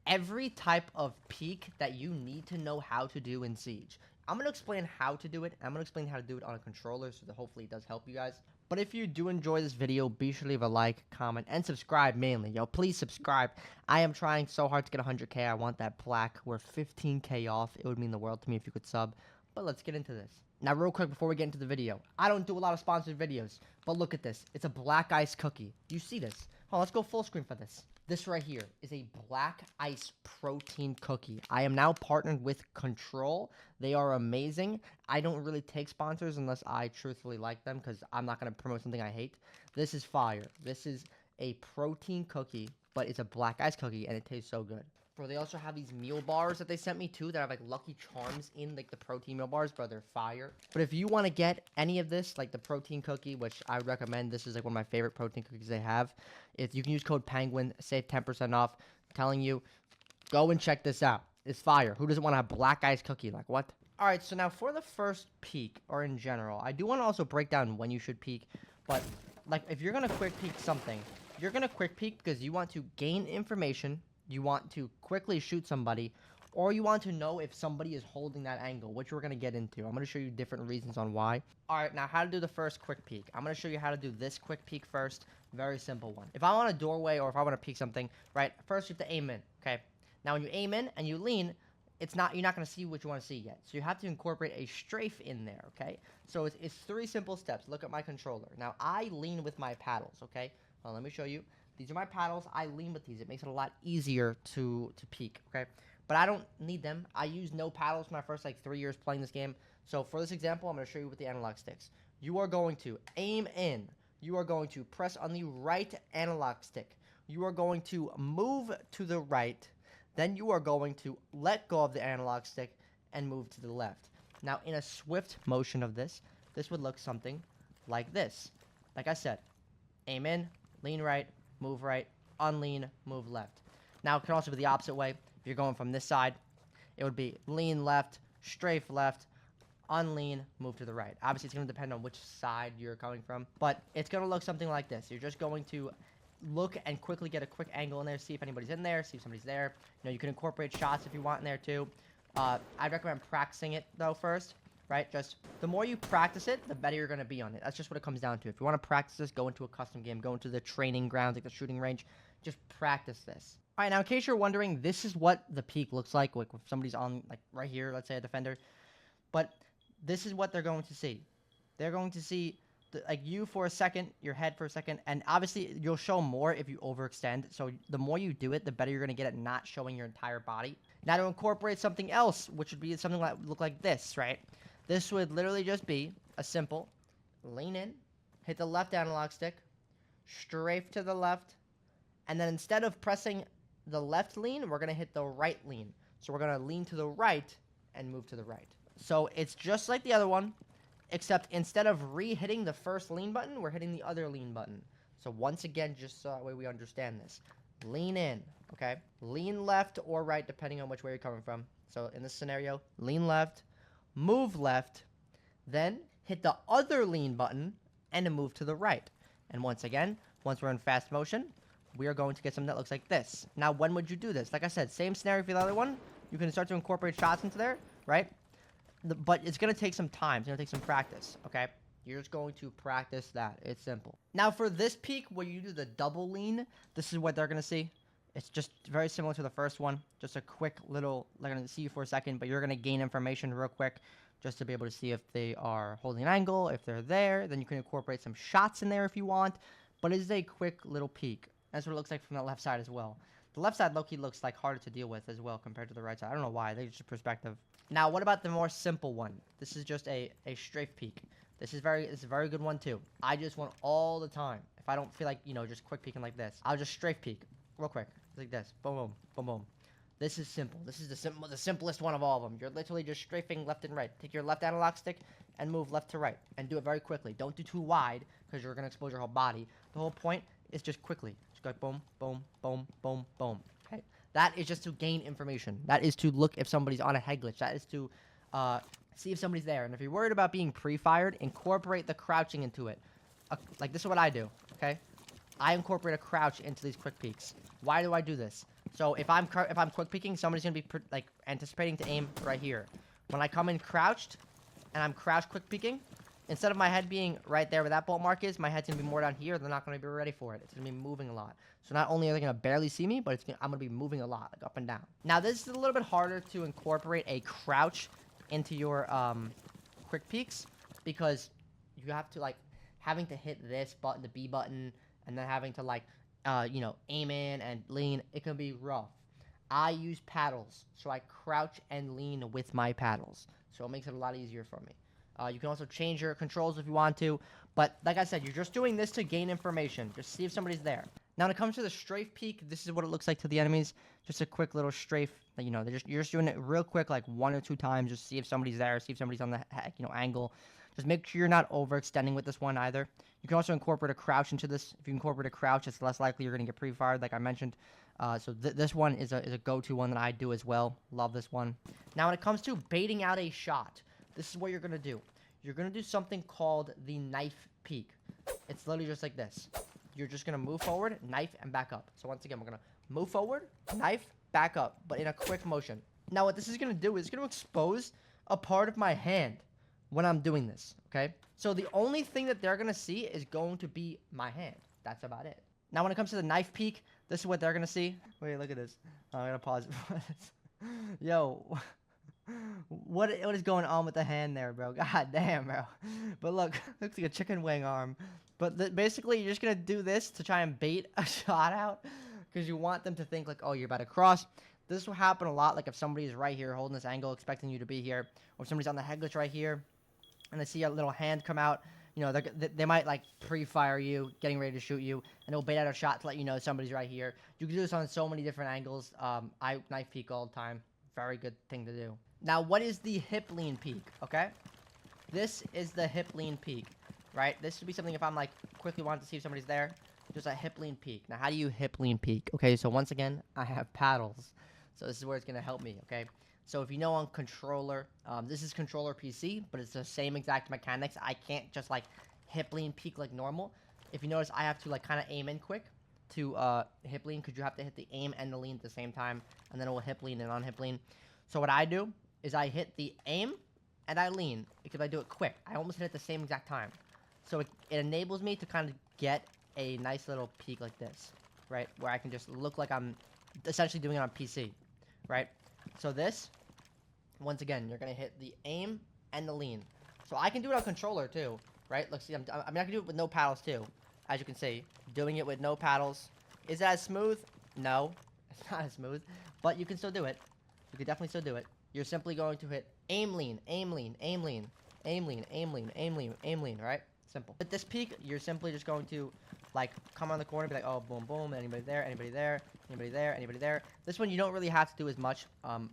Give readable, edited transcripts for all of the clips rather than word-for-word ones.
every type of peek that you need to know how to do in Siege. I'm going to explain how to do it. I'm going to explain how to do it on a controller so that hopefully it does help you guys. But if you do enjoy this video, be sure to leave a like, comment, and subscribe mainly. Yo, please subscribe. I am trying so hard to get 100k. I want that plaque. We're 15k off. It would mean the world to me if you could sub. But let's get into this. Now, real quick before we get into the video. I don't do a lot of sponsored videos. But look at this. It's a black ice cookie. You see this? Oh, let's go full screen for this. This right here is a black ice protein cookie. I am now partnered with Control. They are amazing. I don't really take sponsors unless I truthfully like them because I'm not going to promote something I hate. This is fire. This is a protein cookie, but it's a black ice cookie and it tastes so good. Bro, they also have these meal bars that they sent me too that have like Lucky Charms in like the protein meal bars, bro. They're fire. But if you want to get any of this, like the protein cookie, which I would recommend, this is like one of my favorite protein cookies they have. If you can use code Penguin, save 10% off. I'm telling you, go and check this out. It's fire. Who doesn't want to have black ice cookie? Like what? All right, so now for the first peek, or in general, I do want to also break down when you should peek. But like if you're gonna quick peek something, you're gonna quick peek because you want to gain information. You want to quickly shoot somebody, or you want to know if somebody is holding that angle, which we're going to get into. I'm going to show you different reasons on why. All right, now how to do the first quick peek. I'm going to show you how to do this quick peek first. Very simple one. If I'm on a doorway or if I want to peek something, right, first you have to aim in, okay? Now when you aim in and you lean, you're not going to see what you want to see yet. So you have to incorporate a strafe in there, okay? So it's 3 simple steps. Look at my controller. Now I lean with my paddles, okay? Well, let me show you. These are my paddles. I lean with these. It makes it a lot easier to peek, okay? But I don't need them. I used no paddles for my first, 3 years playing this game. So for this example, I'm going to show you with the analog sticks. You are going to aim in. You are going to press on the right analog stick. You are going to move to the right. Then you are going to let go of the analog stick and move to the left. Now, in a swift motion of this would look something like this. Like I said, aim in, lean right, move right, unlean, move left. Now, it can also be the opposite way. If you're going from this side, it would be lean left, strafe left, unlean, move to the right. Obviously, it's going to depend on which side you're coming from, but it's going to look something like this. You're just going to look and quickly get a quick angle in there, see if anybody's in there, see if somebody's there. You know, you can incorporate shots if you want in there too. I'd recommend practicing it, though, first. Right? Just the more you practice it, the better you're going to be on it. That's just what it comes down to. If you want to practice this, go into a custom game, go into the training grounds, like the shooting range. Just practice this. All right, now in case you're wondering, this is what the peek looks like if somebody's on, like right here, let's say a defender. But this is what they're going to see. They're going to see like you for a second, your head for a second, and obviously you'll show more if you overextend. So the more you do it, the better you're going to get at not showing your entire body. Now to incorporate something else, which would be something that would look like this, right? This would literally just be a simple lean in, hit the left analog stick, strafe to the left, and then instead of pressing the left lean, we're going to hit the right lean. So we're going to lean to the right and move to the right. So it's just like the other one, except instead of re-hitting the first lean button, we're hitting the other lean button. So once again, just so that way we understand this. Lean in, okay? Lean left or right, depending on which way you're coming from. So in this scenario, lean left, move left, then hit the other lean button and a move to the right. And once again, once we're in fast motion, we are going to get something that looks like this. Now, when would you do this? Like I said, same scenario for the other one. You can start to incorporate shots into there, right? But it's going to take some time. It's going to take some practice, okay? You're just going to practice that. It's simple. Now, for this peek, where you do the double lean, this is what they're going to see. It's just very similar to the first one. Just a quick little, they're going to see you for a second, but you're going to gain information real quick just to be able to see if they are holding an angle, if they're there. Then you can incorporate some shots in there if you want. But it is a quick little peek. That's what it looks like from the left side as well. The left side, low-key, looks like harder to deal with as well compared to the right side. I don't know why. They're just a perspective. Now, what about the more simple one? This is just a strafe peek. It's a very good one, too. I just want all the time. If I don't feel like, just quick peeking like this, I'll just strafe peek real quick. Like this. Boom, boom, boom, boom. This is simple. This is the simplest one of all of them. You're literally just strafing left and right. Take your left analog stick and move left to right. And do it very quickly. Don't do too wide because you're going to expose your whole body. The whole point is just quickly. Just go boom, boom, boom, boom, boom. Okay? That is just to gain information. That is to look if somebody's on a head glitch. That is to see if somebody's there. And if you're worried about being pre-fired, incorporate the crouching into it. Like this is what I do, okay? I incorporate a crouch into these quick peeks. Why do I do this? So if I'm quick peeking, somebody's gonna be like anticipating to aim right here. When I come in crouched, and I'm crouched quick peeking, instead of my head being right there where that bolt mark is, my head's gonna be more down here. They're not gonna be ready for it. It's gonna be moving a lot. So not only are they gonna barely see me, but I'm gonna be moving a lot, like up and down. Now this is a little bit harder to incorporate a crouch into your quick peeks, because you have to like having to hit this button, the B button, and then having to like you know, aim in and lean. It can be rough. I use paddles, so I crouch and lean with my paddles, so it makes it a lot easier for me. You can also change your controls if you want to, but like I said, you're just doing this to gain information. Just see if somebody's there. Now, when it comes to the strafe peek, this is what it looks like to the enemies. Just a quick little strafe. You know, you're just doing it real quick, like 1 or 2 times. Just see if somebody's there, see if somebody's on the angle. Just make sure you're not overextending with this one either. You can also incorporate a crouch into this. If you incorporate a crouch, it's less likely you're going to get pre-fired, like I mentioned. So this one is a go-to one that I do as well. Love this one. Now, when it comes to baiting out a shot, this is what you're going to do. You're going to do something called the knife peek. It's literally just like this. You're just going to move forward, knife, and back up. So once again, we're going to move forward, knife, back up, but in a quick motion. Now, what this is going to do is it's going to expose a part of my hand when I'm doing this, okay? So the only thing that they're going to see is going to be my hand. That's about it. Now, when it comes to the knife peek, this is what they're going to see. Wait, look at this. I'm going to pause it for this. Yo, what is going on with the hand there, bro? God damn, bro. But look, looks like a chicken wing arm. But basically, you're just going to do this to try and bait a shot out because you want them to think like, oh, you're about to cross. This will happen a lot, like if somebody is right here holding this angle, expecting you to be here, or if somebody's on the head glitch right here, and they see a little hand come out, you know, they might like pre-fire you, getting ready to shoot you, and it'll bait out a shot to let you know somebody's right here. You can do this on so many different angles. I knife peek all the time. Very good thing to do. Now, what is the hip lean peek, okay? This is the hip lean peek, right? This would be something if I'm like quickly wanting to see if somebody's there, just a hip lean peek. Now, how do you hip lean peek? Okay, so once again, I have paddles. So this is where it's going to help me, okay? So if you know on controller, this is controller PC, but it's the same exact mechanics. I can't just like hip lean peek like normal. If you notice, I have to like kind of aim in quick to hip lean, because you have to hit the aim and the lean at the same time, and then it will hip lean and unhip lean. So what I do is I hit the aim and I lean, because I do it quick. I almost hit it at the same exact time. So it enables me to kind of get a nice little peek like this, right? Where I can just look like I'm essentially doing it on PC, right? So this, once again, you're going to hit the aim and the lean. So I can do it on controller too, right? Look, see, I mean, I can do it with no paddles too. As you can see, doing it with no paddles. Is that as smooth? No, it's not as smooth, but you can still do it. You can definitely still do it. You're simply going to hit aim lean, aim lean, aim lean, aim lean, aim lean, aim lean, aim lean, right? Simple. With this peek, you're simply just going to like come on the corner and be like, oh, boom, boom, anybody there, anybody there, anybody there, anybody there. This one you don't really have to do as much.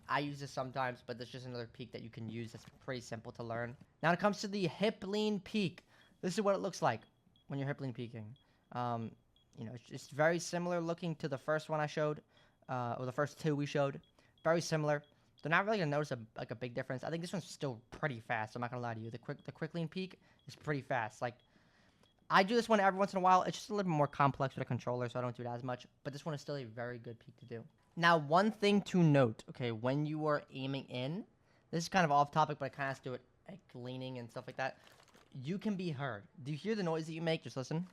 I use this sometimes, but that's just another peek that you can use. That's pretty simple to learn. Now when it comes to the hip lean peek, this is what it looks like when you're hip lean peeking. You know, it's very similar looking to the first one I showed, or the first 2 we showed. Very similar. They're not really gonna notice a big difference. I think this one's still pretty fast. I'm not gonna lie to you. The quick lean peek is pretty fast. Like, I do this one every once in a while. It's just a little bit more complex with a controller, so I don't do it as much. But this one is still a very good peek to do. Now, one thing to note, okay, when you are aiming in, this is kind of off topic, but I kind of have to do it like leaning and stuff like that. You can be heard. Do you hear the noise that you make? Just listen.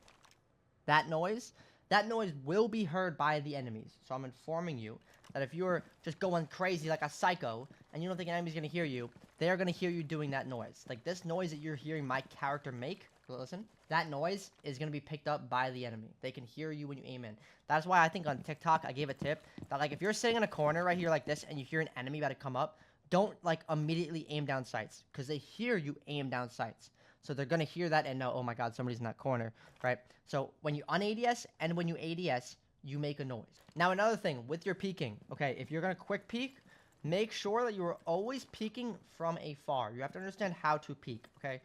That noise will be heard by the enemies. So I'm informing you that if you're just going crazy like a psycho and you don't think an enemy's going to hear you, they're going to hear you doing that noise. Like this noise that you're hearing my character make, listen, that noise is going to be picked up by the enemy. They can hear you when you aim in. That's why I think on TikTok I gave a tip that like if you're sitting in a corner right here like this and you hear an enemy about to come up, don't like immediately aim down sights, because they hear you aim down sights. So they're going to hear that and know, oh my god, somebody's in that corner, right? So when you un-ADS and when you ADS, you make a noise. Now another thing, with your peeking, okay, if you're going to quick peek, make sure that you are always peeking from afar. You have to understand how to peek, okay?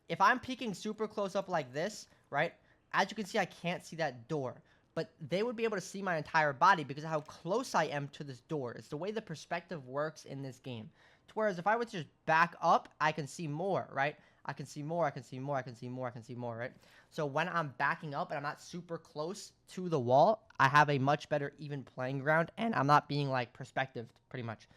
If I'm peeking super close up like this, right, as you can see, I can't see that door. But they would be able to see my entire body because of how close I am to this door. It's the way the perspective works in this game. Whereas if I were to just back up, I can see more, right? I can see more, I can see more, I can see more, I can see more, right? So when I'm backing up and I'm not super close to the wall, I have a much better even playing ground, and I'm not being like perspective pretty much.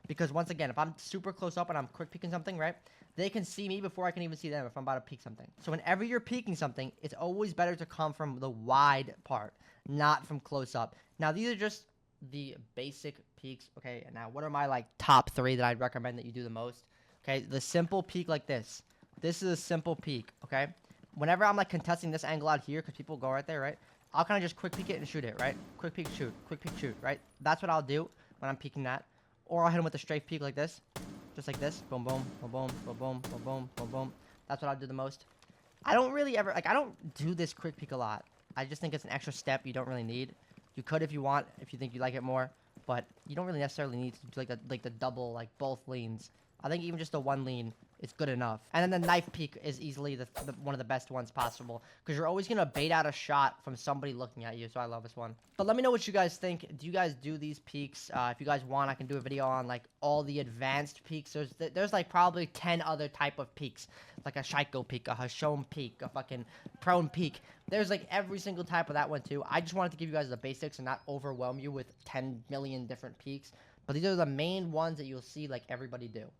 Because once again, if I'm super close up and I'm quick peeking something, right, they can see me before I can even see them if I'm about to peek something. So whenever you're peeking something, it's always better to come from the wide part, not from close up. Now, these are just the basic peeks, okay? And now, what are my, like, top 3 that I'd recommend that you do the most? Okay, the simple peek like this. This is a simple peek, okay? Whenever I'm, like, contesting this angle out here, because people go right there, right? I'll kind of just quick peek it and shoot it, right? Quick peek, shoot, right? That's what I'll do when I'm peeking that. Or I'll hit him with a strafe peek like this. Just like this. Boom, boom, boom, boom, boom, boom, boom, boom, boom, boom. That's what I'll do the most. I don't really ever, like, I don't do this quick peek a lot. I just think it's an extra step you don't really need. You could if you want, if you think you like it more. But you don't really necessarily need to do, like the double, like, both leans. I think even just the one lean is good enough. And then the knife peek is easily one of the best ones possible, because you're always going to bait out a shot from somebody looking at you, so I love this one. But let me know what you guys think. Do you guys do these peeks? If you guys want, I can do a video on, like, all the advanced peeks. There's like, probably 10 other type of peeks, like a Sieqe peek, a Hashom peek, a fucking prone peek. There's, like, every single type of that one, too. I just wanted to give you guys the basics and not overwhelm you with 10 million different peeks. But these are the main ones that you'll see, like, everybody do.